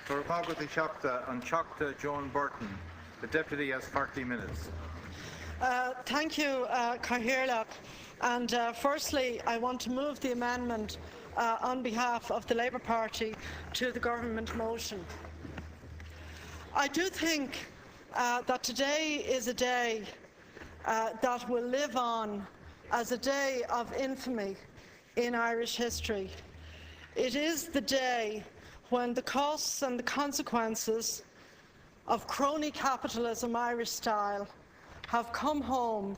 Torpága Seachta an Seachta Joan Burton. The Deputy has 30 minutes. Thank you, Cathaoirleach. And firstly, I want to move the amendment on behalf of the Labour Party to the government motion. I do think that today is a day that will live on as a day of infamy in Irish history. It is the day when the costs and the consequences of crony capitalism Irish style have come home,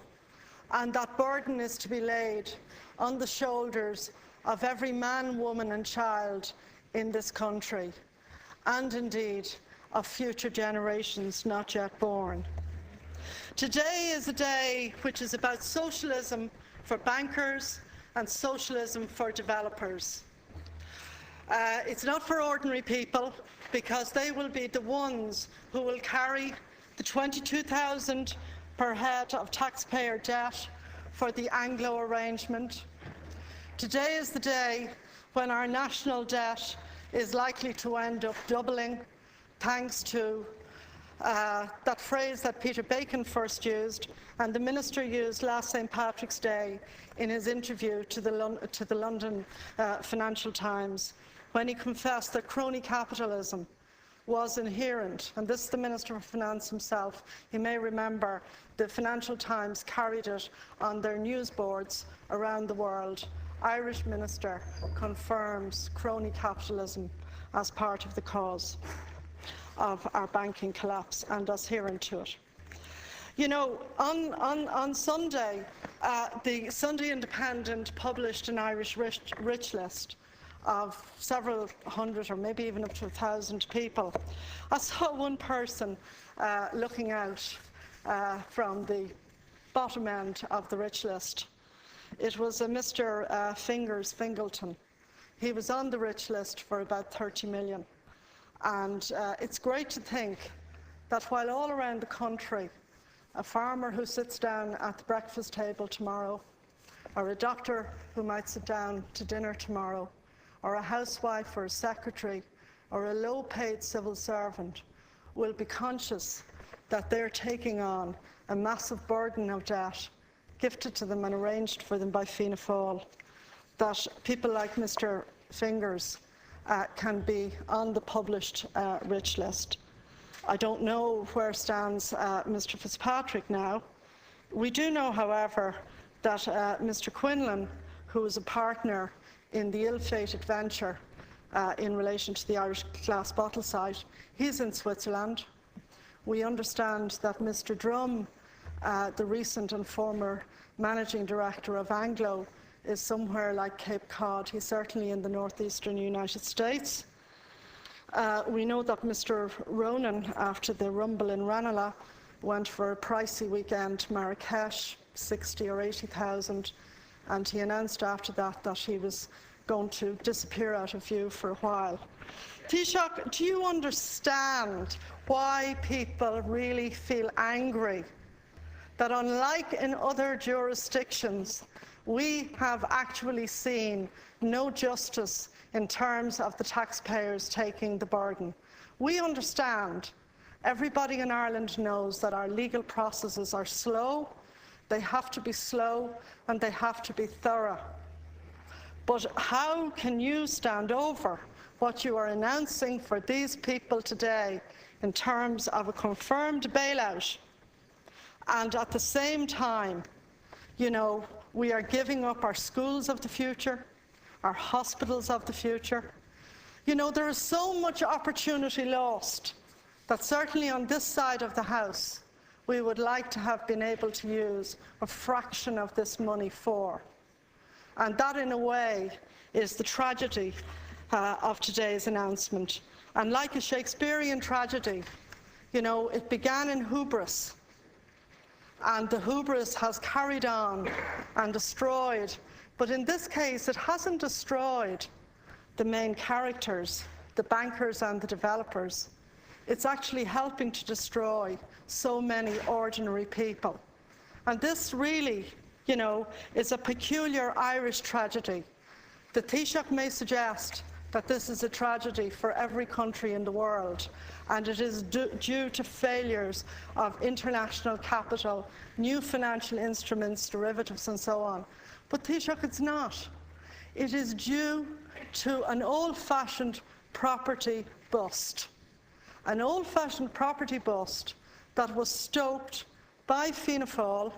and that burden is to be laid on the shoulders of every man, woman and child in this country, and indeed of future generations not yet born. Today is a day which is about socialism for bankers and socialism for developers. It's not for ordinary people, because they will be the ones who will carry the 22,000 per head of taxpayer debt for the Anglo arrangement. Today is the day when our national debt is likely to end up doubling, thanks to that phrase that Peter Bacon first used and the Minister used last St. Patrick's Day in his interview to the London Financial Times, when he confessed that crony capitalism was inherent. And this is the Minister of Finance himself. You may remember the Financial Times carried it on their news boards around the world. Irish Minister confirms crony capitalism as part of the cause of our banking collapse and us adhering to it. You know, on Sunday, the Sunday Independent published an Irish rich list of several hundred or maybe even up to 1,000 people. I saw one person looking out from the bottom end of the rich list. It was a Mr. Fingleton. He was on the rich list for about 30 million. And it's great to think that while all around the country, a farmer who sits down at the breakfast table tomorrow, or a doctor who might sit down to dinner tomorrow, or a housewife or a secretary, or a low-paid civil servant will be conscious that they're taking on a massive burden of debt gifted to them and arranged for them by Fianna Fáil, that people like Mr. Fingers can be on the published rich list. I don't know where stands Mr. Fitzpatrick now. We do know, however, that Mr. Quinlan, who is a partner in the ill-fated venture in relation to the Irish glass bottle site, he's in Switzerland. We understand that Mr. Drum, the recent and former managing director of Anglo, is somewhere like Cape Cod. He's certainly in the northeastern United States. We know that Mr. Ronan, after the rumble in Ranelagh, went for a pricey weekend to Marrakesh, 60 or 80,000, and he announced after that that he was going to disappear out of view for a while. Taoiseach, do you understand why people really feel angry that, unlike in other jurisdictions, we have actually seen no justice in terms of the taxpayers taking the burden? We understand, everybody in Ireland knows, that our legal processes are slow, they have to be slow, and they have to be thorough. But how can you stand over what you are announcing for these people today in terms of a confirmed bailout, and at the same time, you know, we are giving up our schools of the future, our hospitals of the future? You know, there is so much opportunity lost that certainly on this side of the House we would like to have been able to use a fraction of this money for. And that, in a way, is the tragedy of today's announcement. And like a Shakespearean tragedy, you know, it began in hubris, and the hubris has carried on and destroyed. But in this case, it hasn't destroyed the main characters, the bankers and the developers. It's actually helping to destroy so many ordinary people. And this really, you know, is a peculiar Irish tragedy. The Taoiseach may suggest that this is a tragedy for every country in the world, and it is due to failures of international capital, new financial instruments, derivatives and so on. But Taoiseach, it's not. It is due to an old-fashioned property bust. An old-fashioned property bust that was stoked by Fianna Fáil,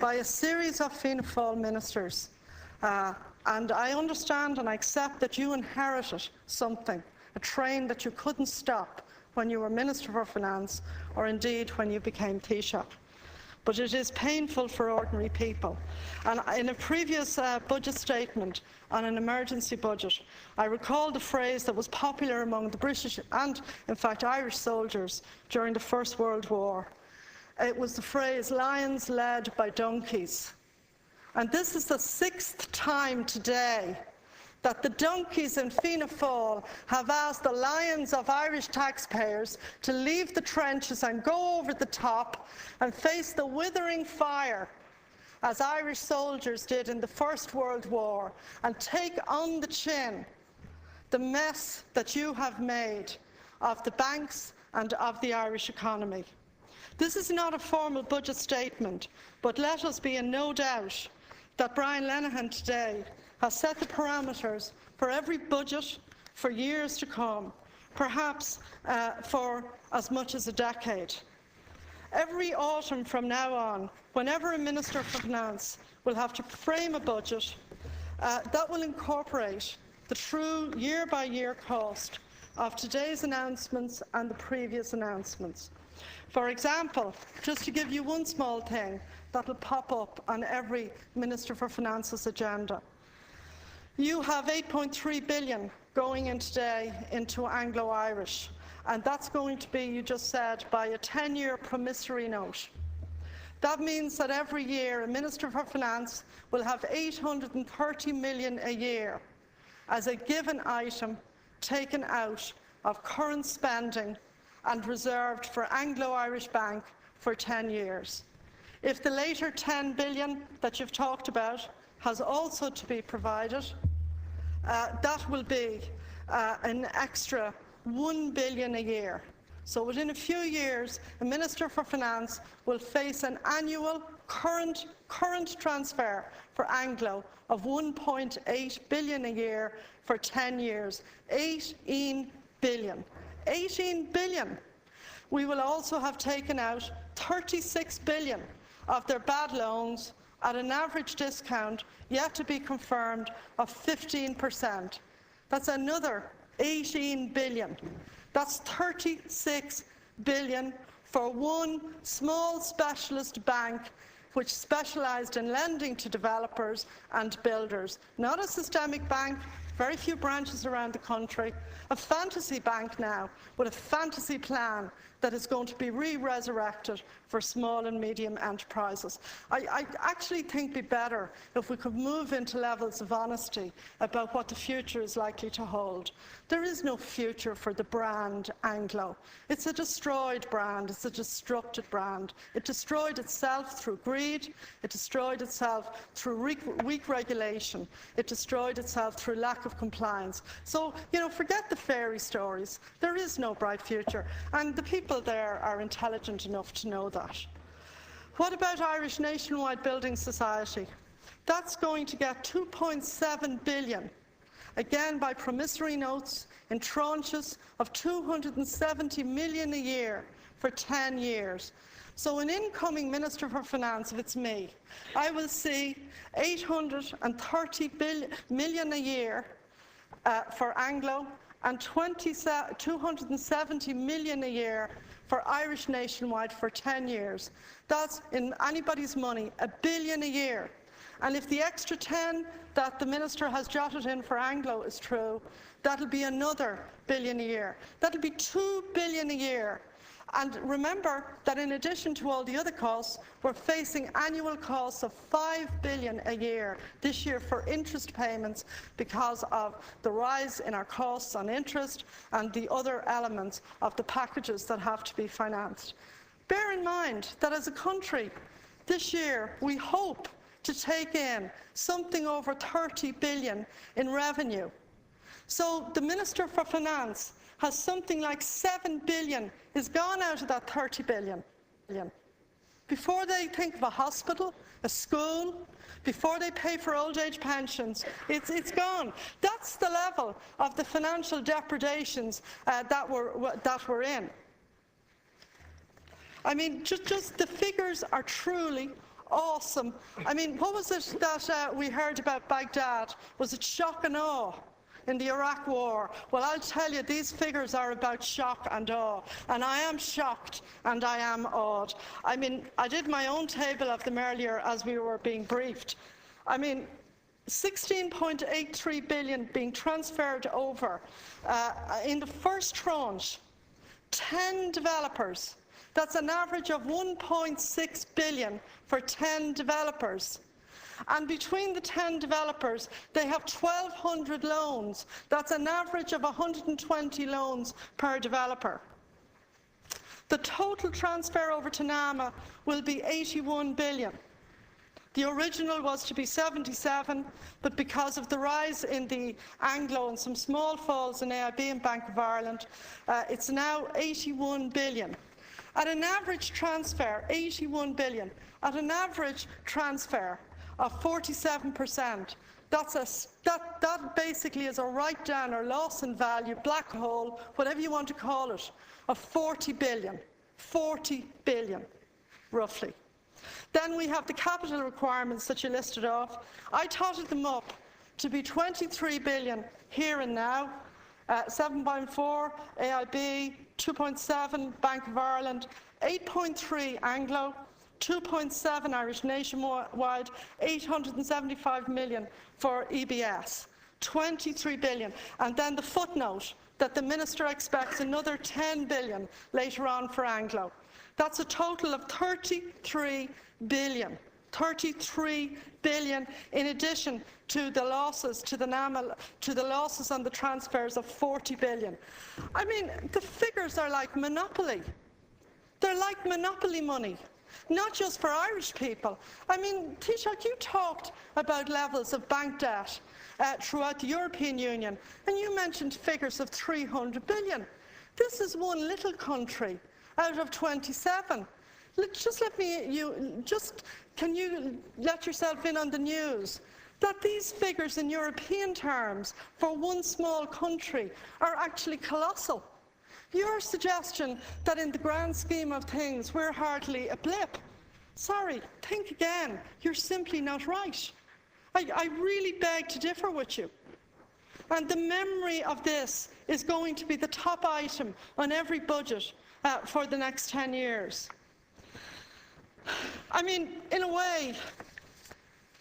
by a series of Fianna Fáil ministers. And I understand and I accept that you inherited something, a train that you couldn't stop when you were Minister for Finance, or indeed when you became Taoiseach. But it is painful for ordinary people. And in a previous budget statement on an emergency budget, I recall the phrase that was popular among the British and, in fact, Irish soldiers during the First World War. It was the phrase, lions led by donkeys. And this is the 6th time today that the donkeys in Fianna Fáil have asked the lions of Irish taxpayers to leave the trenches and go over the top and face the withering fire, as Irish soldiers did in the First World War, and take on the chin the mess that you have made of the banks and of the Irish economy. This is not a formal budget statement, but let us be in no doubt that Brian Lenihan today has set the parameters for every budget for years to come, perhaps for as much as a decade. Every autumn from now on, whenever a Minister for Finance will have to frame a budget, that will incorporate the true year-by-year cost of today's announcements and the previous announcements. For example, just to give you one small thing that will pop up on every Minister for Finance's agenda. You have 8.3 billion going in today into Anglo-Irish, and that's going to be, you just said, by a 10-year promissory note. That means that every year a Minister for Finance will have 830 million a year as a given item taken out of current spending and reserved for Anglo-Irish Bank for 10 years. If the later 10 billion that you've talked about has also to be provided, that will be an extra 1 billion a year. So within a few years, a Minister for Finance will face an annual current transfer for Anglo of 1.8 billion a year for 10 years. 18 billion. 18 billion. We will also have taken out 36 billion of their bad loans at an average discount yet to be confirmed of 15%. That's another 18 billion. That's 36 billion for one small specialist bank which specialised in lending to developers and builders. Not a systemic bank, very few branches around the country, a fantasy bank now with a fantasy plan that is going to be re-resurrected for small and medium enterprises. I actually think it'd be better if we could move into levels of honesty about what the future is likely to hold. There is no future for the brand Anglo. It's a destroyed brand. It's a destructed brand. It destroyed itself through greed. It destroyed itself through weak regulation. It destroyed itself through lack of compliance. So, forget the fairy stories. There is no bright future. And the people there are intelligent enough to know that. What about Irish Nationwide Building Society? That's going to get 2.7 billion, again by promissory notes in tranches of 270 million a year for 10 years. So an incoming Minister for Finance, if it's me, I will see 830 million a year for Anglo and 270 million a year for Irish Nationwide for 10 years. That's, in anybody's money, $1 billion a year. And if the extra 10 that the Minister has jotted in for Anglo is true, that'll be another $1 billion a year. That'll be $2 billion a year. And remember that in addition to all the other costs, we're facing annual costs of $5 billion a year this year for interest payments because of the rise in our costs on interest and the other elements of the packages that have to be financed. Bear in mind that as a country, this year we hope to take in something over 30 billion in revenue. So the Minister for Finance has something like 7 billion is gone out of that 30 billion. Before they think of a hospital, a school, before they pay for old age pensions, it's gone. That's the level of the financial depredations that we're in. I mean, just the figures are truly awesome. I mean, what was it that we heard about Baghdad? Was it shock and awe in the Iraq war? Well, I'll tell you, these figures are about shock and awe, and I am shocked and I am awed. I mean, I did my own table of them earlier as we were being briefed. I mean, 16.83 billion being transferred over in the first tranche, 10 developers. That's an average of 1.6 billion for 10 developers. And between the 10 developers, they have 1,200 loans. That's an average of 120 loans per developer. The total transfer over to NAMA will be 81 billion. The original was to be 77, but because of the rise in the Anglo and some small falls in AIB and Bank of Ireland, it's now 81 billion. At an average transfer, 81 billion, at an average transfer of 47%, that basically is a write-down or loss in value, black hole, whatever you want to call it, of 40 billion, roughly. Then we have the capital requirements that you listed off. I totted them up to be 23 billion here and now, 7.4 AIB, 2.7 Bank of Ireland, 8.3 Anglo, 2.7 Irish Nationwide, 875 million for EBS, 23 billion. And then the footnote that the Minister expects another 10 billion later on for Anglo. That's a total of 33 billion. 33 billion in addition to the losses to the NAMA, to the losses on the transfers of 40 billion. I mean, the figures are like Monopoly. They're like Monopoly money, not just for Irish people. I mean, Taoiseach, you talked about levels of bank debt throughout the European Union, and you mentioned figures of 300 billion. This is one little country out of 27. Can you let yourself in on the news that these figures in European terms for one small country are actually colossal? Your suggestion that in the grand scheme of things we're hardly a blip. Sorry, think again. You're simply not right. I really beg to differ with you. And the memory of this is going to be the top item on every budget for the next 10 years. I mean, in a way,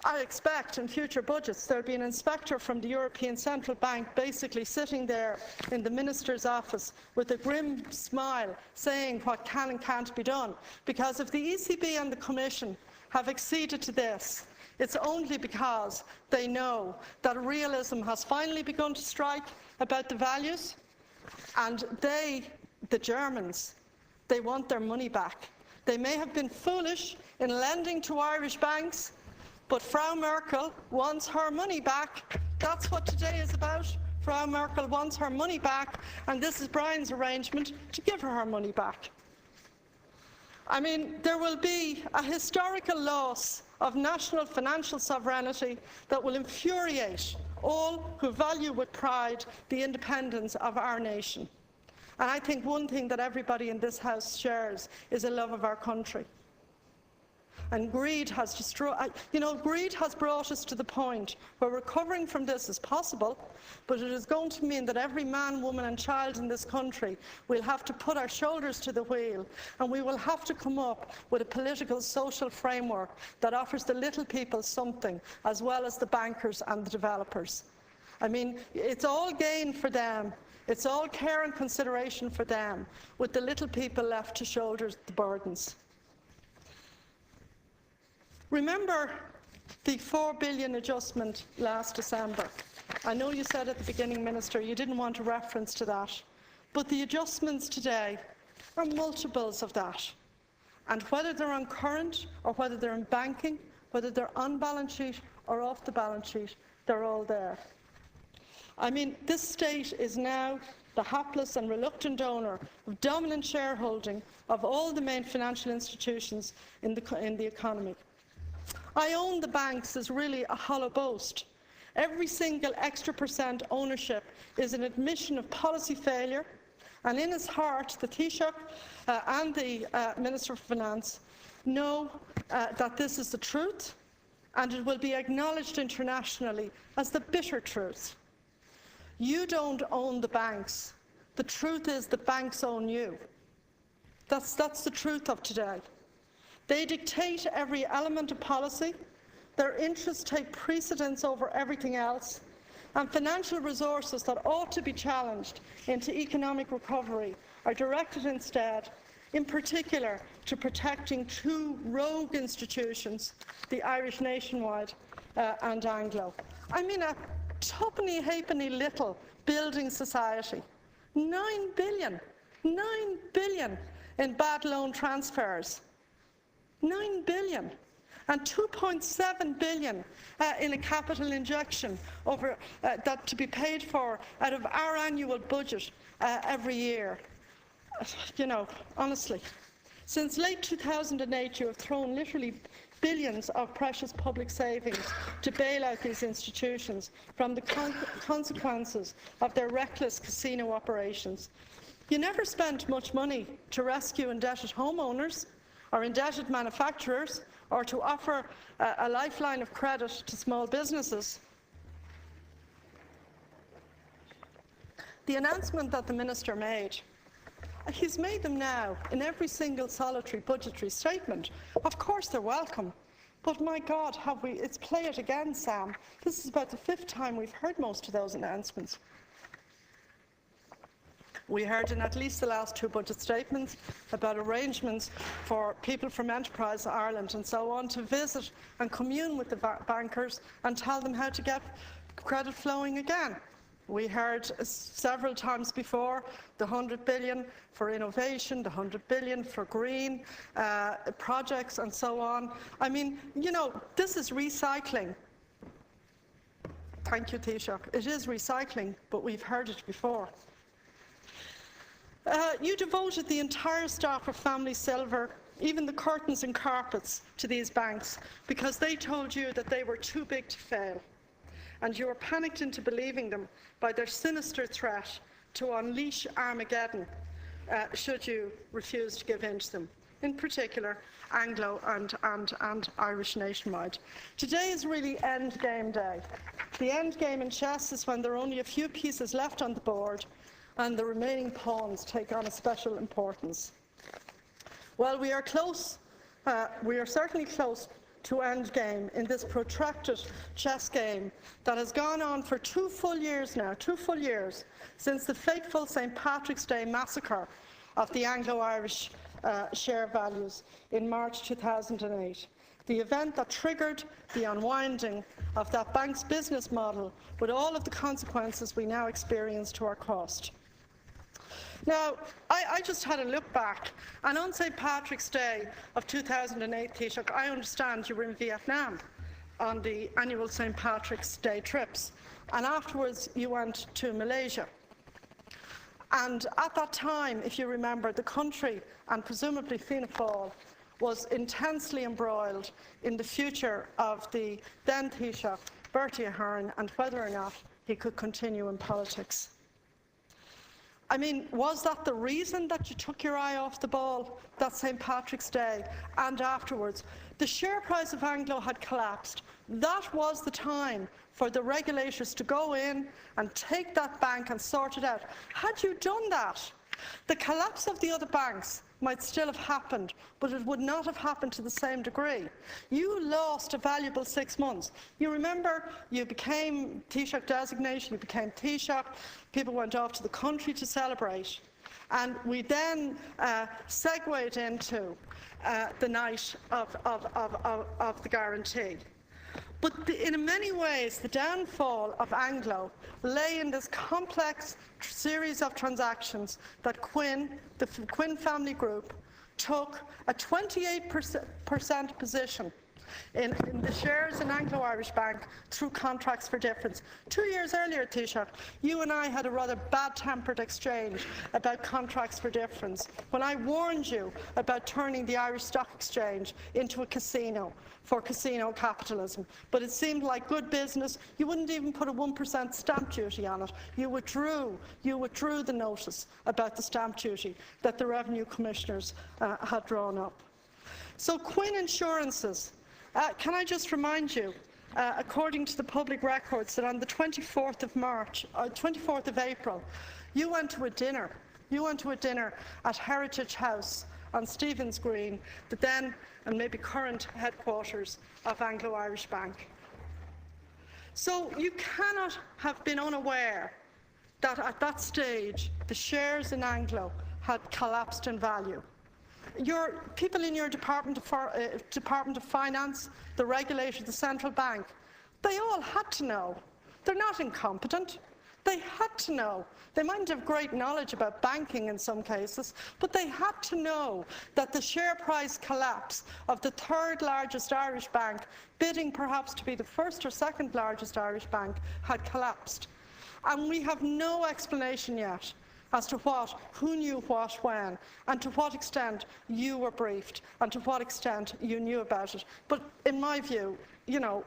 I expect in future budgets there'll be an inspector from the European Central Bank basically sitting there in the Minister's office with a grim smile saying what can and can't be done. Because if the ECB and the Commission have acceded to this, it's only because they know that realism has finally begun to strike about the values, and they, the Germans, they want their money back. They may have been foolish in lending to Irish banks, but Frau Merkel wants her money back. That's what today is about. Frau Merkel wants her money back, and this is Brian's arrangement to give her money back. I mean, there will be a historical loss of national financial sovereignty that will infuriate all who value with pride the independence of our nation. And I think one thing that everybody in this House shares is a love of our country. And greed has greed has brought us to the point where recovering from this is possible, but it is going to mean that every man, woman and child in this country will have to put our shoulders to the wheel, and we will have to come up with a political, social framework that offers the little people something, as well as the bankers and the developers. I mean, it's all gain for them. It's all care and consideration for them, with the little people left to shoulder the burdens. Remember the 4 billion adjustment last December. I know you said at the beginning, Minister, you didn't want a reference to that, but the adjustments today are multiples of that. And whether they're on current or whether they're in banking, whether they're on balance sheet or off the balance sheet, they're all there. I mean, this state is now the hapless and reluctant owner of dominant shareholding of all the main financial institutions in the economy. I own the banks is really a hollow boast. Every single extra % ownership is an admission of policy failure, and in his heart, the Taoiseach and the Minister for Finance know that this is the truth, and it will be acknowledged internationally as the bitter truth. You don't own the banks. The truth is the banks own you. That's the truth of today. They dictate every element of policy. Their interests take precedence over everything else, and financial resources that ought to be challenged into economic recovery are directed instead, in particular, to protecting two rogue institutions, the Irish Nationwide and Anglo. I mean, a tuppenny halfpenny little building society. 9 billion in bad loan transfers. 9 billion. And 2.7 billion in a capital injection that to be paid for out of our annual budget every year. You know, honestly, since late 2008, you have thrown literally billions of precious public savings to bail out these institutions from the consequences of their reckless casino operations. You never spent much money to rescue indebted homeowners or indebted manufacturers, or to offer a lifeline of credit to small businesses. The announcement that the Minister made, he's made them now in every single solitary budgetary statement. Of course they're welcome, but my God, it's play it again, Sam. This is about the 5th time we've heard most of those announcements. We heard in at least the last 2 budget statements about arrangements for people from Enterprise Ireland and so on to visit and commune with the bankers and tell them how to get credit flowing again. We heard several times before the 100 billion for innovation, the 100 billion for green projects and so on. I mean, you know, this is recycling. Thank you, Taoiseach. It is recycling, but we've heard it before. You devoted the entire stock of Family Silver, even the curtains and carpets, to these banks because they told you that they were too big to fail. And you were panicked into believing them by their sinister threat to unleash Armageddon should you refuse to give in to them, in particular Anglo and Irish Nationwide. Today is really endgame day. The endgame in chess is when there are only a few pieces left on the board and the remaining pawns take on a special importance. Well, we are close. We are certainly close to endgame in this protracted chess game that has gone on for 2 full years now, 2 full years, since the fateful St. Patrick's Day massacre of the Anglo-Irish share values in March 2008. The event that triggered the unwinding of that bank's business model with all of the consequences we now experience to our cost. Now, I just had a look back, and on St. Patrick's Day of 2008, Taoiseach, I understand you were in Vietnam on the annual St. Patrick's Day trips, and afterwards you went to Malaysia. And at that time, if you remember, the country, and presumably Fianna Fáil, was intensely embroiled in the future of the then Taoiseach, Bertie Ahern, and whether or not he could continue in politics. I mean, was that the reason that you took your eye off the ball that St. Patrick's Day and afterwards? The share price of Anglo had collapsed. That was the time for the regulators to go in and take that bank and sort it out. Had you done that, the collapse of the other banks might still have happened, but it would not have happened to the same degree. You lost a valuable 6 months. You remember, you became Taoiseach designation, you became Taoiseach, people went off to the country to celebrate, and we then segued into the night of the guarantee. But in many ways, the downfall of Anglo lay in this complex series of transactions that the Quinn family group, took a 28% position in the shares in Anglo-Irish Bank through contracts for difference. 2 years earlier, Taoiseach, you and I had a rather bad-tempered exchange about contracts for difference when I warned you about turning the Irish Stock Exchange into a casino for casino capitalism. But it seemed like good business. You wouldn't even put a 1% stamp duty on it. You withdrew the notice about the stamp duty that the Revenue Commissioners had drawn up. So Quinn Insurances, can I just remind you, according to the public records, that on the 24th of April, you went to a dinner at Heritage House on Stephen's Green, the then and maybe current headquarters of Anglo-Irish Bank. So you cannot have been unaware that at that stage the shares in Anglo had collapsed in value. Your people in your Department of Finance, the regulator, the central bank, they all had to know. They're not incompetent. They had to know. They mightn't have great knowledge about banking in some cases, but they had to know that the share price collapse of the third largest Irish bank, bidding perhaps to be the first or second largest Irish bank, had collapsed. And we have no explanation yet as to what, who knew what, when, and to what extent you were briefed, and to what extent you knew about it. But in my view, you know,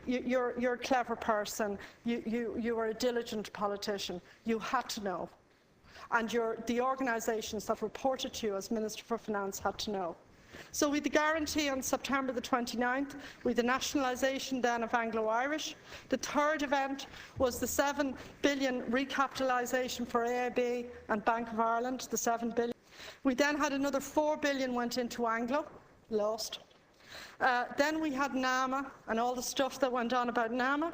you're a clever person, you are a diligent politician, you had to know. And the organisations that reported to you as Minister for Finance had to know. So with the guarantee on September the 29th, with the nationalisation then of Anglo-Irish. The third event was the 7 billion recapitalisation for AIB and Bank of Ireland, the 7 billion. We then had another 4 billion went into Anglo, lost. Then we had NAMA and all the stuff that went on about NAMA.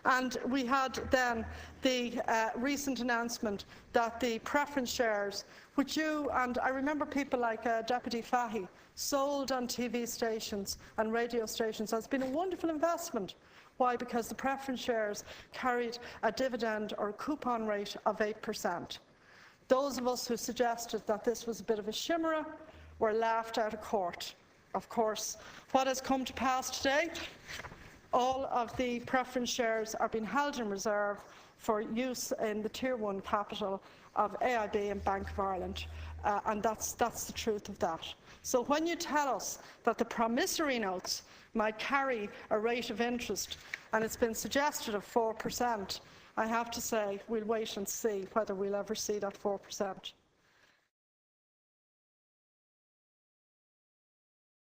And we had then the recent announcement that the preference shares, which you and I remember people like Deputy Fahy sold on TV stations and radio stations, has been a wonderful investment. Why? Because the preference shares carried a dividend or a coupon rate of 8%. Those of us who suggested that this was a bit of a chimera were laughed out of court. Of course, what has come to pass today? All of the preference shares are being held in reserve for use in the Tier 1 capital of AIB and Bank of Ireland, and that's the truth of that. So when you tell us that the promissory notes might carry a rate of interest, and it's been suggested of 4%, I have to say we'll wait and see whether we'll ever see that 4%.